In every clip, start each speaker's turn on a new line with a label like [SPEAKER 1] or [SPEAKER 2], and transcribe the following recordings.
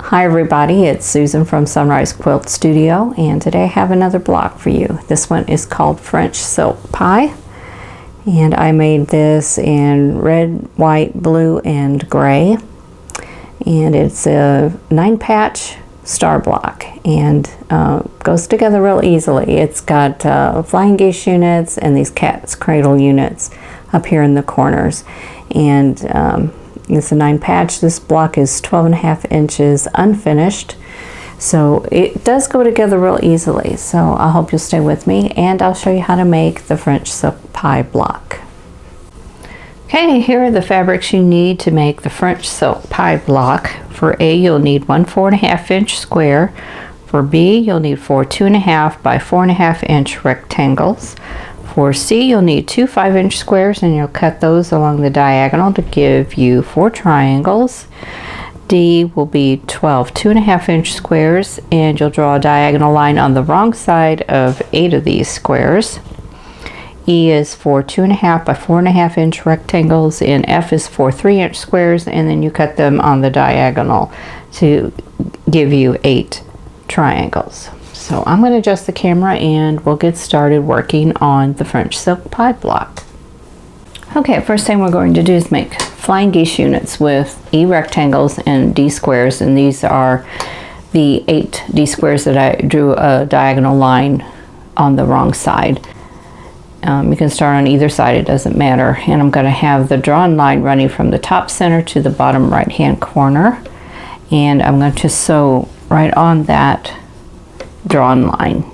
[SPEAKER 1] Hi everybody, it's Susan from Sunrise Quilt Studio, and today I have another block for you. This one is called French Silk Pie, and I made this in red, white, blue, and gray, and it's a 9-patch star block and goes together real easily. It's got flying geese units and these cat's cradle units up here in the corners, and it's a 9-patch. This block is 12.5 inches unfinished, so it does go together real easily. So I hope you'll stay with me, and I'll show you how to make the French silk pie block. Okay, here are the fabrics you need to make the French silk pie block. For A, you'll need one 4.5 inch square. For B, you'll need 4 2.5 by 4.5 inch rectangles. For C, you'll need 2 5-inch squares, and you'll cut those along the diagonal to give you 4 triangles. D will be 12 2.5-inch squares, and you'll draw a diagonal line on the wrong side of 8 of these squares. E is 4 2.5 by 4.5-inch rectangles, and F is 4 3-inch squares, and then you cut them on the diagonal to give you 8 triangles. So I'm going to adjust the camera and we'll get started working on the French silk pie block. Okay, first thing we're going to do is make flying geese units with E rectangles and D squares, and these are the 8 D squares that I drew a diagonal line on the wrong side. You can start on either side, it doesn't matter. And I'm going to have the drawn line running from the top center to the bottom right hand corner, and I'm going to sew right on that drawn line.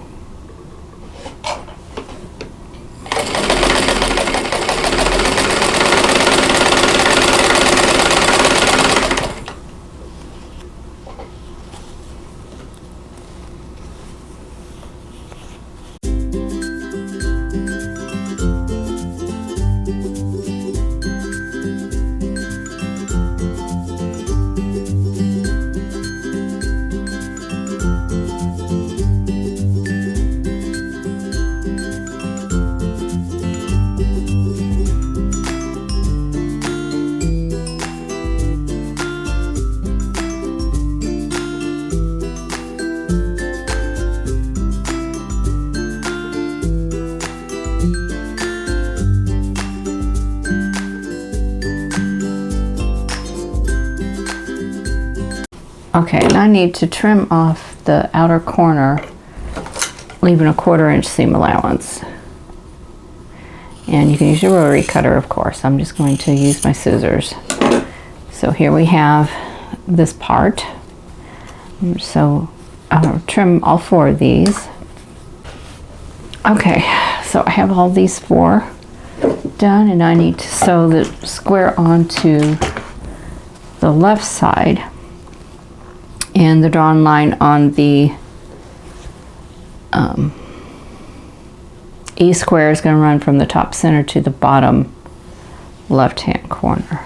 [SPEAKER 1] Okay, now I need to trim off the outer corner, leaving a 1/4 inch seam allowance. And you can use your rotary cutter, of course. I'm just going to use my scissors. So here we have this part. So I'll trim all 4 of these. Okay, so I have all these 4 done, and I need to sew the square onto the left side. And the drawn line on the E square is going to run from the top center to the bottom left hand corner.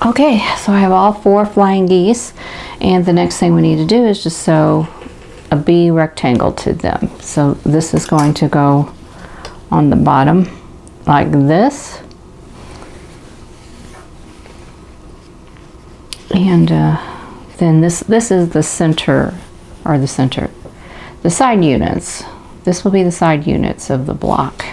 [SPEAKER 1] Okay, so I have all 4 flying geese, and the next thing we need to do is just sew a B rectangle to them. So this is going to go on the bottom like this, and then this is the center, or the side units. This will be the side units of the block.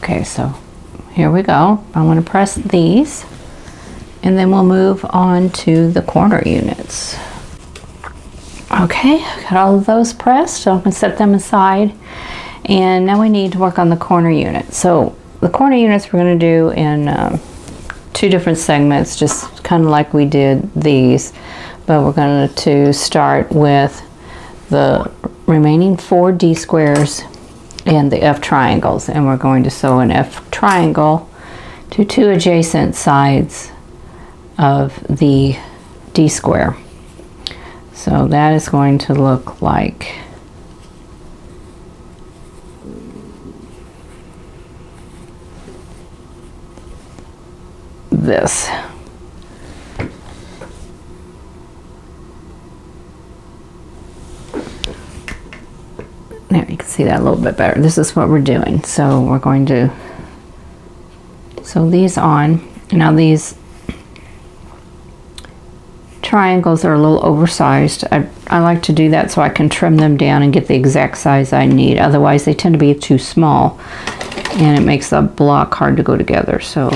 [SPEAKER 1] Okay, so here we go. I'm going to press these, and then we'll move on to the corner units. Okay, got all of those pressed, so I'm going to set them aside. And now we need to work on the corner unit. So the corner units we're going to do in 2 different segments, just kind of like we did these. But we're going to start with the remaining 4 D squares and the F triangles. And we're going to sew an F triangle to 2 adjacent sides of the D square. So that is going to look like this. There, you can see that a little bit better. This is what we're doing. So we're going to sew these on. Now these triangles are a little oversized. I like to do that so I can trim them down and get the exact size I need. Otherwise they tend to be too small and it makes the block hard to go together. So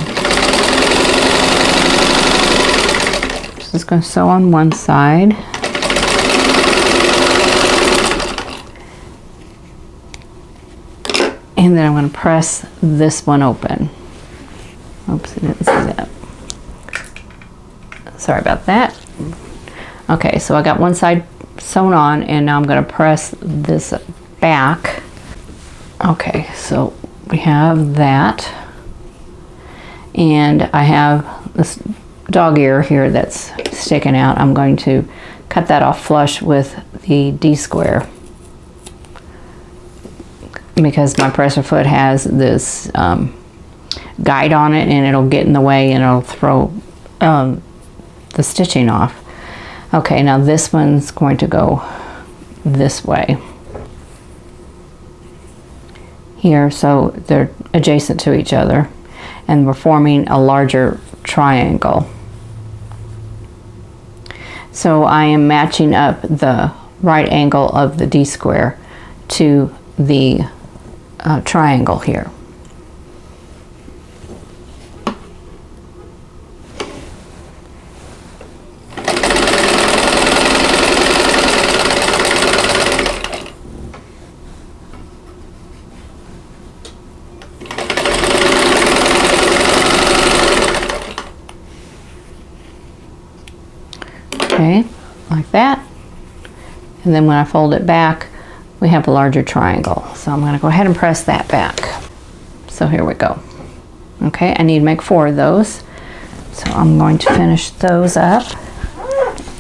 [SPEAKER 1] just going to sew on one side. And then I'm going to press this one open. Oops, I didn't see that. Sorry about that. Okay, so I got one side sewn on, and now I'm going to press this back. Okay, so we have that. And I have this dog ear here that's sticking out. I'm going to cut that off flush with the D square, because my presser foot has this guide on it, and it'll get in the way and it'll throw the stitching off. Okay, now this one's going to go this way here, so they're adjacent to each other, and we're forming a larger triangle. So I am matching up the right angle of the D square to the triangle here. Okay, like that. And then when I fold it back, we have a larger triangle. So I'm going to go ahead and press that back. So here we go. Okay, I need to make 4 of those. So I'm going to finish those up,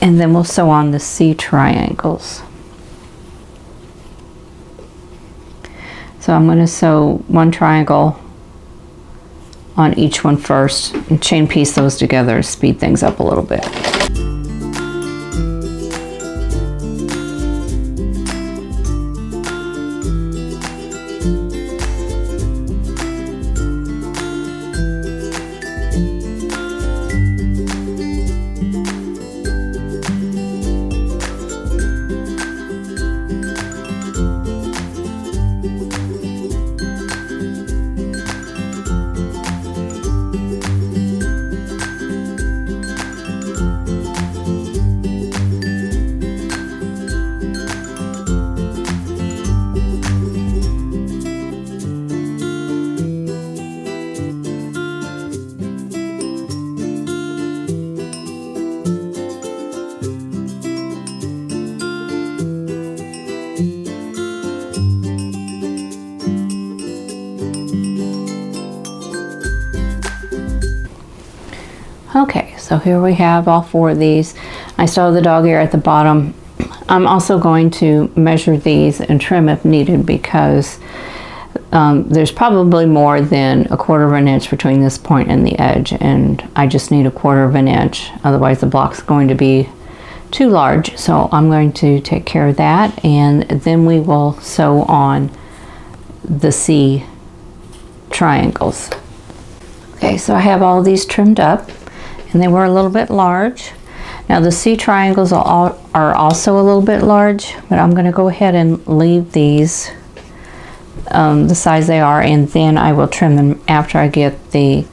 [SPEAKER 1] and then we'll sew on the C triangles. So I'm going to sew 1 triangle on each one first and chain piece those together to speed things up a little bit. Okay, so here we have all 4 of these. I still have the dog ear at the bottom. I'm also going to measure these and trim if needed, because there's probably more than 1/4 of an inch between this point and the edge, and I just need 1/4 of an inch. Otherwise the block's going to be too large. So I'm going to take care of that, and then we will sew on the C triangles. Okay, so I have all these trimmed up, and they were a little bit large. Now the C triangles are also a little bit large, but I'm going to go ahead and leave these the size they are, and then I will trim them after I get the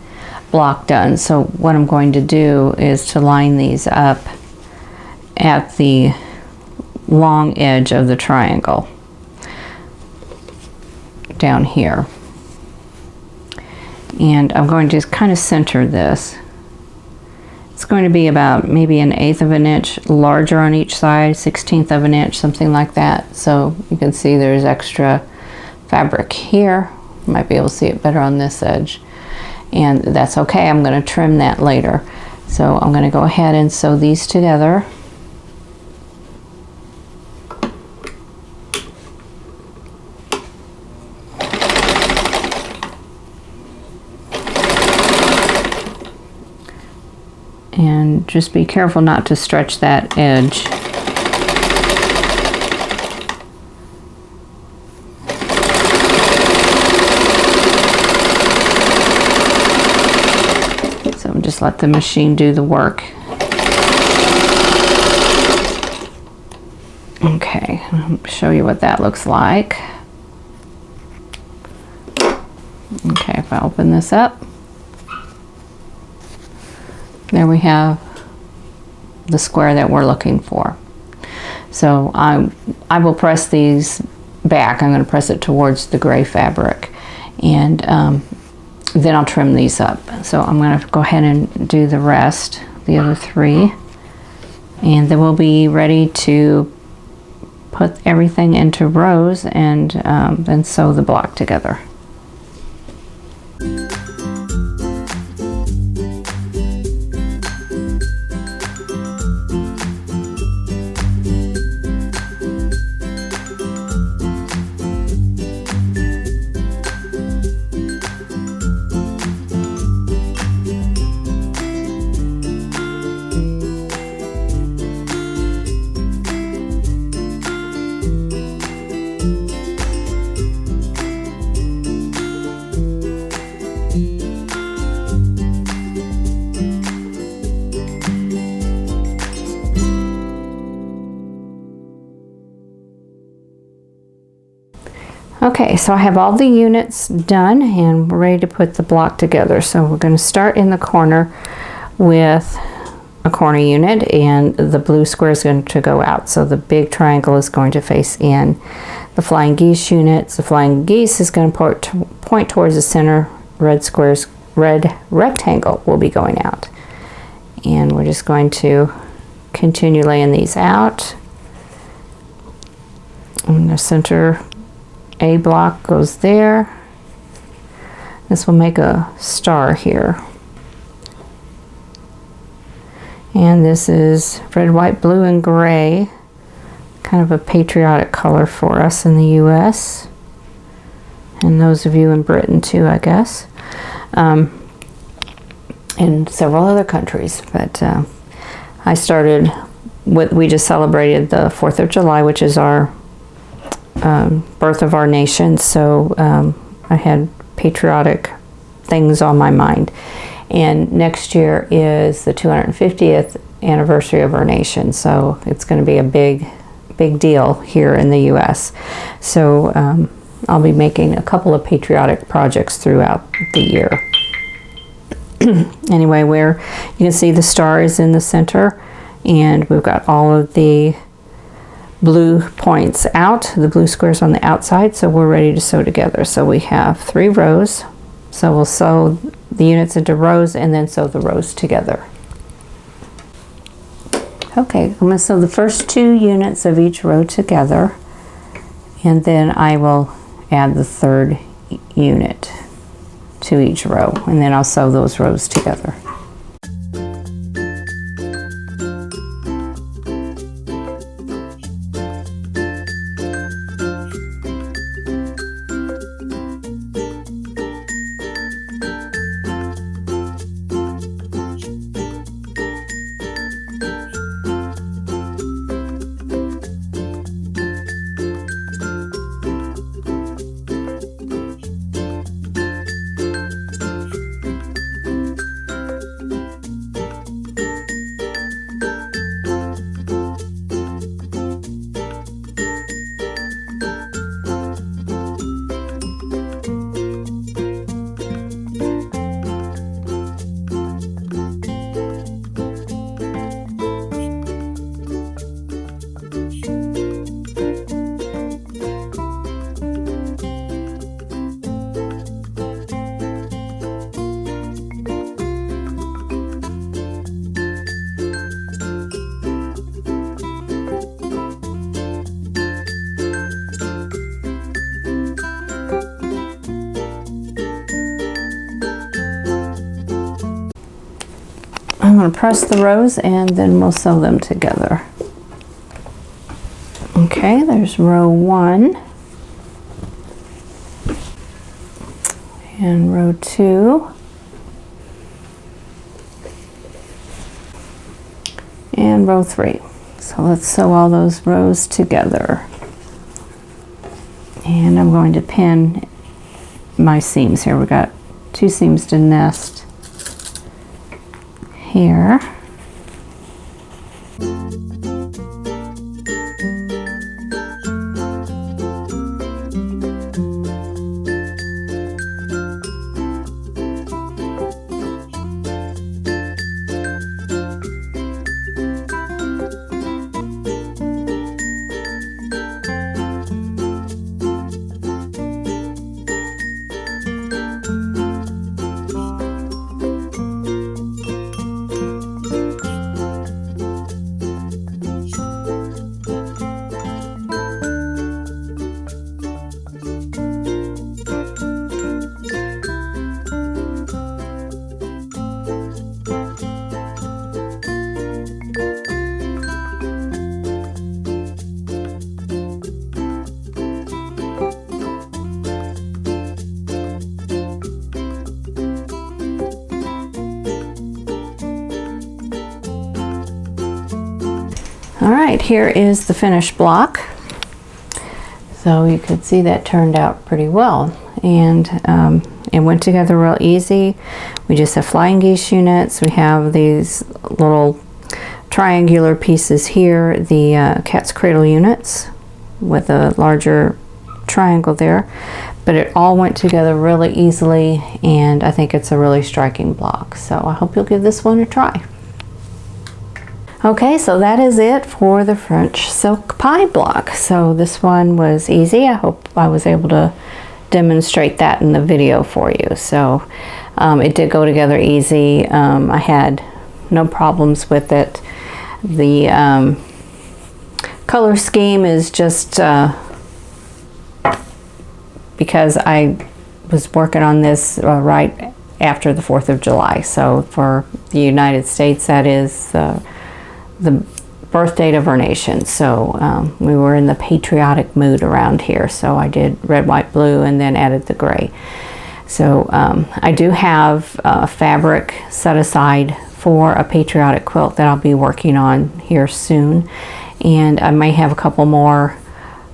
[SPEAKER 1] block done. So what I'm going to do is to line these up at the long edge of the triangle down here. And I'm going to kind of center this. It's going to be about maybe 1/8 of an inch larger on each side, 1/16 of an inch, something like that. So you can see there's extra fabric here. You might be able to see it better on this edge. And that's okay, I'm going to trim that later. So I'm going to go ahead and sew these together. And just be careful not to stretch that edge. So just let the machine do the work. Okay, I'll show you what that looks like. Okay, if I open this up, there we have the square that we're looking for. So I will press these back. I'm going to press it towards the gray fabric, and then I'll trim these up. So I'm going to go ahead and do the rest, the other 3, and then we'll be ready to put everything into rows and then sew the block together. Okay, so I have all the units done and we're ready to put the block together. So we're going to start in the corner with a corner unit, and the blue square is going to go out. So the big triangle is going to face in. The flying geese units, the flying geese is going to point towards the center. Red rectangle will be going out. And we're just going to continue laying these out. And the center A block goes there. This will make a star here. And this is red, white, blue, and gray. Kind of a patriotic color for us in the US. And those of you in Britain too, I guess. And several other countries. But I started with, we just celebrated the 4th of July, which is our birth of our nation, so I had patriotic things on my mind. And next year is the 250th anniversary of our nation, so it's going to be a big deal here in the US. So I'll be making a couple of patriotic projects throughout the year. Anyway, where you can see the star is in the center, and we've got all of the blue points out, the blue squares on the outside, so we're ready to sew together. So we have 3 rows, so we'll sew the units into rows and then sew the rows together. Okay, I'm going to sew the first 2 units of each row together, and then I will add the 3rd unit to each row, and then I'll sew those rows together. I'm going to press the rows and then we'll sew them together. Okay, there's row 1 and row 2 and row 3. So let's sew all those rows together. And I'm going to pin my seams here. We've got 2 seams to nest here. All right, here is the finished block. So you could see that turned out pretty well, and it went together real easy. We just have flying geese units. We have these little triangular pieces here, the cat's cradle units with a larger triangle there, but it all went together really easily, and I think it's a really striking block. So I hope you'll give this one a try. Okay, so that is it for the French silk pie block. So this one was easy. I hope I was able to demonstrate that in the video for you. So it did go together easy. I had no problems with it. The color scheme is just because I was working on this right after the 4th of July. So for the United States, that is the birth date of our nation. So we were in the patriotic mood around here. So I did red, white, blue, and then added the gray. So I do have fabric set aside for a patriotic quilt that I'll be working on here soon. And I may have a couple more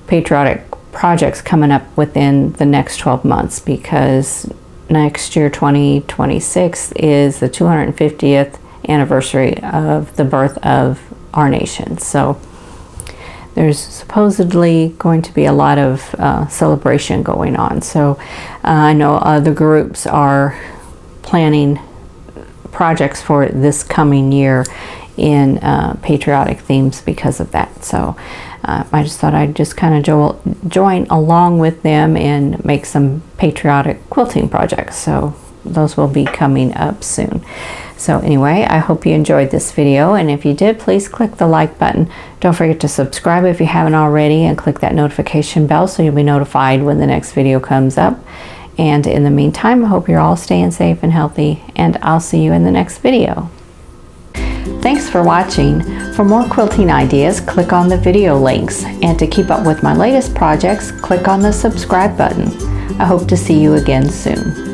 [SPEAKER 1] patriotic projects coming up within the next 12 months, because next year, 2026, is the 250th anniversary of the birth of our nation. So there's supposedly going to be a lot of celebration going on. So I know other groups are planning projects for this coming year in patriotic themes because of that. So I just thought I'd just kind of join along with them and make some patriotic quilting projects. So those will be coming up soon. So anyway, I hope you enjoyed this video, and if you did, please click the like button. Don't forget to subscribe if you haven't already, and click that notification bell so you'll be notified when the next video comes up. And in the meantime, I hope you're all staying safe and healthy, and I'll see you in the next video. Thanks for watching. For more quilting ideas, click on the video links, and to keep up with my latest projects, click on the subscribe button. I hope to see you again soon.